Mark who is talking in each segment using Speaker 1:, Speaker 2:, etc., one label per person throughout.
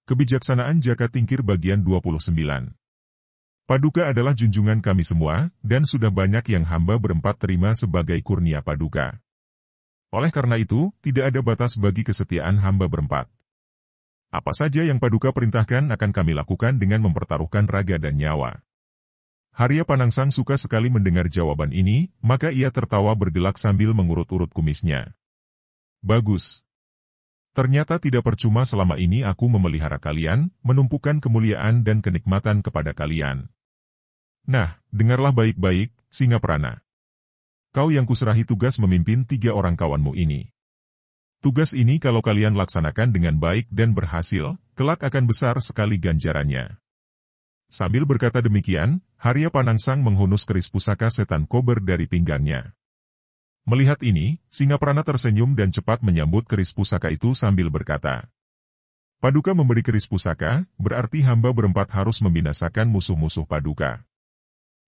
Speaker 1: Kebijaksanaan Jaka Tingkir bagian 29. Paduka adalah junjungan kami semua, dan sudah banyak yang hamba berempat terima sebagai kurnia Paduka. Oleh karena itu, tidak ada batas bagi kesetiaan hamba berempat. Apa saja yang Paduka perintahkan akan kami lakukan dengan mempertaruhkan raga dan nyawa. Harya Panangsang suka sekali mendengar jawaban ini, maka ia tertawa bergelak sambil mengurut-urut kumisnya. Bagus. Ternyata tidak percuma selama ini aku memelihara kalian, menumpukan kemuliaan dan kenikmatan kepada kalian. Nah, dengarlah baik-baik, Singaprana. Kau yang kuserahi tugas memimpin 3 orang kawanmu ini. Tugas ini kalau kalian laksanakan dengan baik dan berhasil, kelak akan besar sekali ganjarannya. Sambil berkata demikian, Harya Panangsang menghunus keris pusaka setan kober dari pinggangnya. Melihat ini, Singaprana tersenyum dan cepat menyambut keris pusaka itu sambil berkata, Paduka memberi keris pusaka, berarti hamba berempat harus membinasakan musuh-musuh Paduka.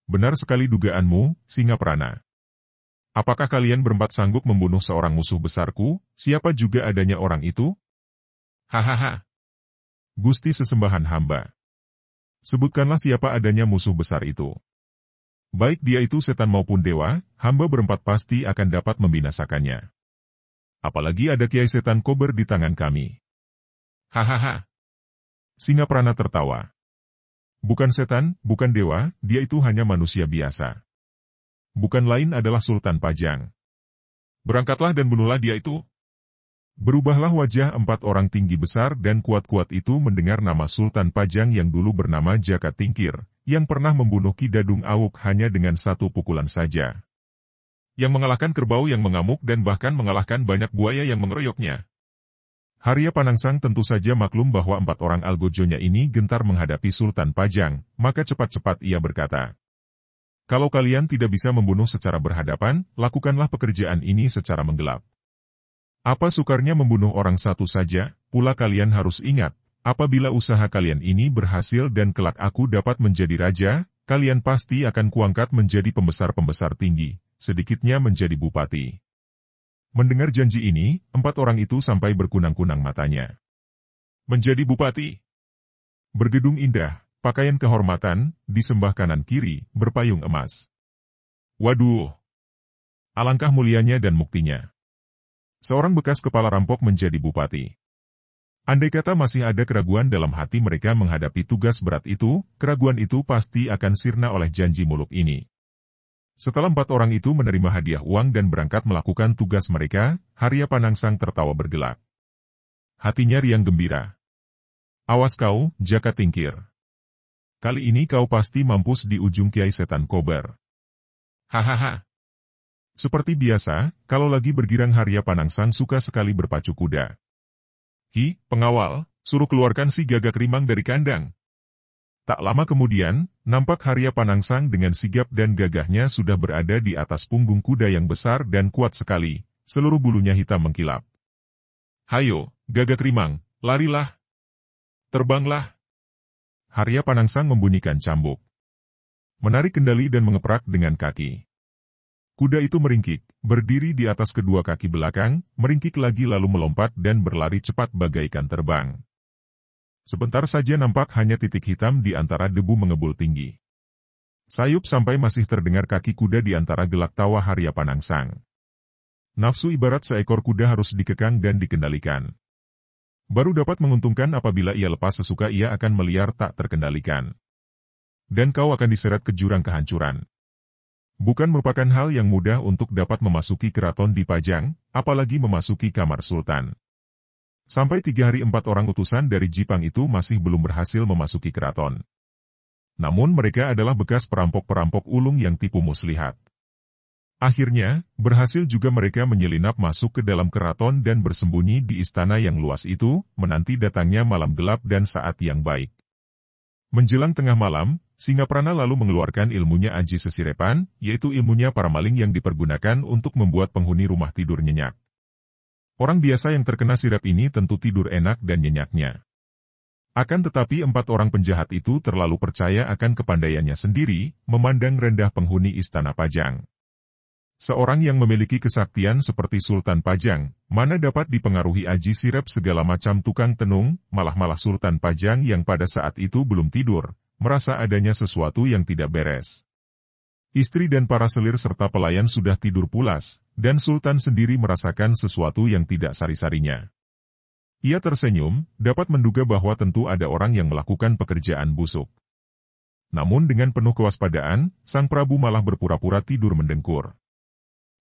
Speaker 1: Benar sekali dugaanmu, Singaprana. Apakah kalian berempat sanggup membunuh seorang musuh besarku, siapa juga adanya orang itu? Hahaha. Gusti sesembahan hamba. Sebutkanlah siapa adanya musuh besar itu. Baik dia itu setan maupun dewa, hamba berempat pasti akan dapat membinasakannya. Apalagi ada kiai setan kober di tangan kami. Hahaha. Singaprana tertawa. Bukan setan, bukan dewa, dia itu hanya manusia biasa. Bukan lain adalah Sultan Pajang. Berangkatlah dan bunuhlah dia itu. Berubahlah wajah 4 orang tinggi besar dan kuat-kuat itu mendengar nama Sultan Pajang yang dulu bernama Jaka Tingkir, yang pernah membunuh Ki Dadung Awuk hanya dengan 1 pukulan saja. Yang mengalahkan kerbau yang mengamuk dan bahkan mengalahkan banyak buaya yang mengeroyoknya. Harya Panangsang tentu saja maklum bahwa 4 orang algojonya ini gentar menghadapi Sultan Pajang, maka cepat-cepat ia berkata, Kalau kalian tidak bisa membunuh secara berhadapan, lakukanlah pekerjaan ini secara menggelap. Apa sukarnya membunuh orang satu saja, pula kalian harus ingat, apabila usaha kalian ini berhasil dan kelak aku dapat menjadi raja, kalian pasti akan kuangkat menjadi pembesar-pembesar tinggi, sedikitnya menjadi bupati. Mendengar janji ini, 4 orang itu sampai berkunang-kunang matanya. Menjadi bupati. Bergedung indah, pakaian kehormatan, disembah kanan kiri, berpayung emas. Waduh! Alangkah mulianya dan muktinya. Seorang bekas kepala rampok menjadi bupati. Andai kata masih ada keraguan dalam hati mereka menghadapi tugas berat itu, keraguan itu pasti akan sirna oleh janji muluk ini. Setelah 4 orang itu menerima hadiah uang dan berangkat melakukan tugas mereka, Harya Panangsang tertawa bergelak. Hatinya riang gembira. Awas kau, Jaka Tingkir. Kali ini kau pasti mampus di ujung kiai setan kober. Hahaha. Seperti biasa, kalau lagi bergirang Harya Panangsang suka sekali berpacu kuda. Hi, pengawal, suruh keluarkan si Gagak Rimang dari kandang. Tak lama kemudian, nampak Harya Panangsang dengan sigap dan gagahnya sudah berada di atas punggung kuda yang besar dan kuat sekali, seluruh bulunya hitam mengkilap. Hayo, Gagak Rimang, larilah. Terbanglah. Harya Panangsang membunyikan cambuk. Menarik kendali dan mengeprak dengan kaki. Kuda itu meringkik, berdiri di atas kedua kaki belakang, meringkik lagi lalu melompat dan berlari cepat bagaikan terbang. Sebentar saja nampak hanya titik hitam di antara debu mengebul tinggi. Sayup sampai masih terdengar kaki kuda di antara gelak tawa Harya Panangsang. Nafsu ibarat seekor kuda harus dikekang dan dikendalikan. Baru dapat menguntungkan apabila ia lepas sesuka ia akan meliar tak terkendalikan. Dan kau akan diseret ke jurang kehancuran. Bukan merupakan hal yang mudah untuk dapat memasuki keraton di Pajang, apalagi memasuki kamar sultan. Sampai 3 hari 4 orang utusan dari Jipang itu masih belum berhasil memasuki keraton. Namun mereka adalah bekas perampok-perampok ulung yang tipu muslihat. Akhirnya, berhasil juga mereka menyelinap masuk ke dalam keraton dan bersembunyi di istana yang luas itu, menanti datangnya malam gelap dan saat yang baik. Menjelang tengah malam, Singaprana lalu mengeluarkan ilmunya Aji Sesirepan, yaitu ilmunya para maling yang dipergunakan untuk membuat penghuni rumah tidur nyenyak. Orang biasa yang terkena sirap ini tentu tidur enak dan nyenyaknya. Akan tetapi 4 orang penjahat itu terlalu percaya akan kepandaiannya sendiri, memandang rendah penghuni istana Pajang. Seorang yang memiliki kesaktian seperti Sultan Pajang, mana dapat dipengaruhi Aji Sirep segala macam tukang tenung, malah Sultan Pajang yang pada saat itu belum tidur, merasa adanya sesuatu yang tidak beres. Istri dan para selir serta pelayan sudah tidur pulas, dan Sultan sendiri merasakan sesuatu yang tidak sari-sarinya. Ia tersenyum, dapat menduga bahwa tentu ada orang yang melakukan pekerjaan busuk. Namun dengan penuh kewaspadaan, Sang Prabu malah berpura-pura tidur mendengkur.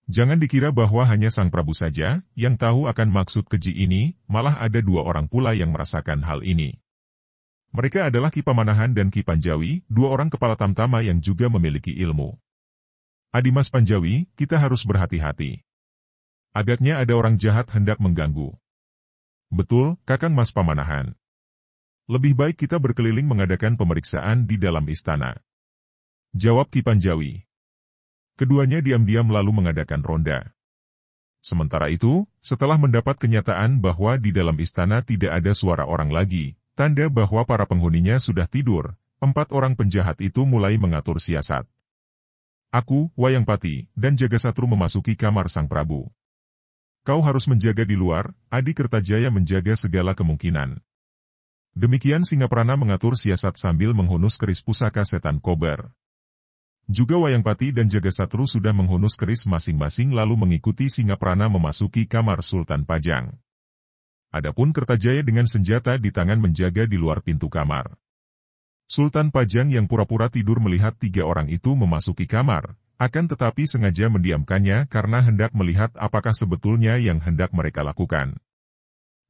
Speaker 1: Jangan dikira bahwa hanya Sang Prabu saja yang tahu akan maksud keji ini, malah ada dua orang pula yang merasakan hal ini. Mereka adalah Ki Pamanahan dan Ki Panjawi, dua orang kepala tamtama yang juga memiliki ilmu. Adimas Panjawi, kita harus berhati-hati. Agaknya ada orang jahat hendak mengganggu. Betul, Kakang Mas Pamanahan. Lebih baik kita berkeliling mengadakan pemeriksaan di dalam istana. Jawab Ki Panjawi. Keduanya diam-diam lalu mengadakan ronda. Sementara itu, setelah mendapat kenyataan bahwa di dalam istana tidak ada suara orang lagi, tanda bahwa para penghuninya sudah tidur, 4 orang penjahat itu mulai mengatur siasat. Aku, Wayangpati, dan Jagasatru memasuki kamar Sang Prabu. Kau harus menjaga di luar, Adi Kertajaya menjaga segala kemungkinan. Demikian Singaprana mengatur siasat sambil menghunus keris pusaka setan kober. Juga Wayangpati dan Jagasatru sudah menghunus keris masing-masing lalu mengikuti Singaprana memasuki kamar Sultan Pajang. Adapun Kertajaya dengan senjata di tangan menjaga di luar pintu kamar. Sultan Pajang yang pura-pura tidur melihat 3 orang itu memasuki kamar, akan tetapi sengaja mendiamkannya karena hendak melihat apakah sebetulnya yang hendak mereka lakukan.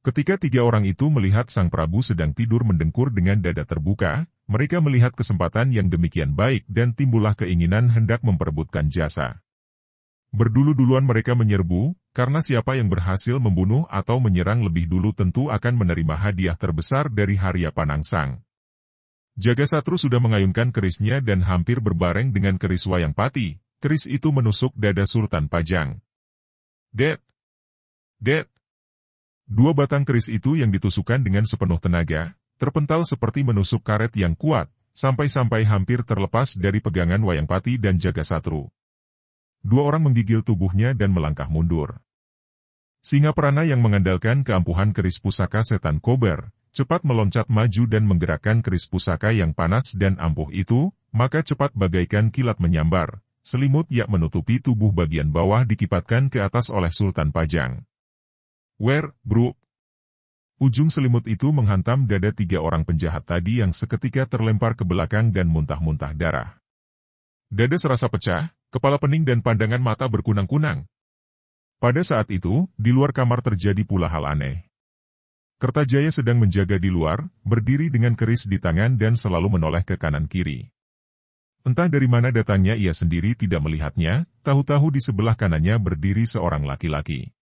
Speaker 1: Ketika 3 orang itu melihat Sang Prabu sedang tidur mendengkur dengan dada terbuka, mereka melihat kesempatan yang demikian baik dan timbullah keinginan hendak memperebutkan jasa. Berdulu-duluan mereka menyerbu, karena siapa yang berhasil membunuh atau menyerang lebih dulu tentu akan menerima hadiah terbesar dari Harya Panangsang. Jagasatru sudah mengayunkan kerisnya dan hampir berbareng dengan keris Wayangpati. Keris itu menusuk dada Sultan Pajang. Det! Det! 2 batang keris itu yang ditusukkan dengan sepenuh tenaga, terpental seperti menusuk karet yang kuat, sampai-sampai hampir terlepas dari pegangan Wayangpati dan Jagasatru. 2 orang menggigil tubuhnya dan melangkah mundur. Singaprana yang mengandalkan keampuhan keris pusaka setan kober, cepat meloncat maju dan menggerakkan keris pusaka yang panas dan ampuh itu, maka cepat bagaikan kilat menyambar, selimut yang menutupi tubuh bagian bawah dikipatkan ke atas oleh Sultan Pajang. Wer, bro! Ujung selimut itu menghantam dada 3 orang penjahat tadi yang seketika terlempar ke belakang dan muntah-muntah darah. Dada serasa pecah, kepala pening dan pandangan mata berkunang-kunang. Pada saat itu, di luar kamar terjadi pula hal aneh. Kertajaya sedang menjaga di luar, berdiri dengan keris di tangan dan selalu menoleh ke kanan-kiri. Entah dari mana datangnya ia sendiri tidak melihatnya, tahu-tahu di sebelah kanannya berdiri seorang laki-laki.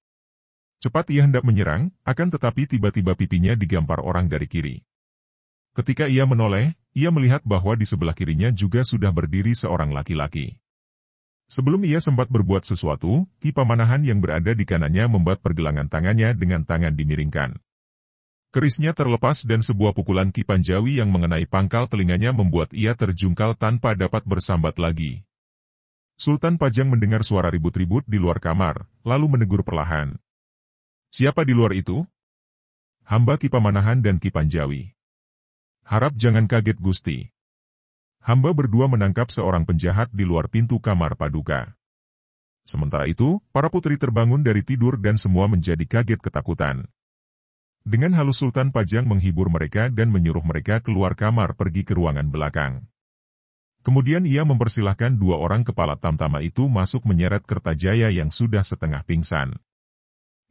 Speaker 1: Cepat ia hendak menyerang, akan tetapi tiba-tiba pipinya digampar orang dari kiri. Ketika ia menoleh, ia melihat bahwa di sebelah kirinya juga sudah berdiri seorang laki-laki. Sebelum ia sempat berbuat sesuatu, Ki Pamanahan yang berada di kanannya membuat pergelangan tangannya dengan tangan dimiringkan. Kerisnya terlepas dan sebuah pukulan Ki Panjawi yang mengenai pangkal telinganya membuat ia terjungkal tanpa dapat bersambat lagi. Sultan Pajang mendengar suara ribut-ribut di luar kamar, lalu menegur perlahan. Siapa di luar itu? Hamba Ki Pamanahan dan Ki Panjawi. Harap jangan kaget Gusti. Hamba berdua menangkap seorang penjahat di luar pintu kamar Paduka. Sementara itu, para putri terbangun dari tidur dan semua menjadi kaget ketakutan. Dengan halus Sultan Pajang menghibur mereka dan menyuruh mereka keluar kamar pergi ke ruangan belakang. Kemudian ia mempersilahkan 2 orang kepala tamtama itu masuk menyeret Kertajaya yang sudah setengah pingsan.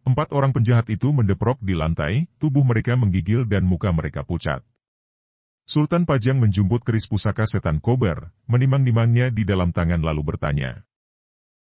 Speaker 1: 4 orang penjahat itu mendeprok di lantai, tubuh mereka menggigil dan muka mereka pucat. Sultan Pajang menjumput keris pusaka setan kober, menimang-nimangnya di dalam tangan lalu bertanya.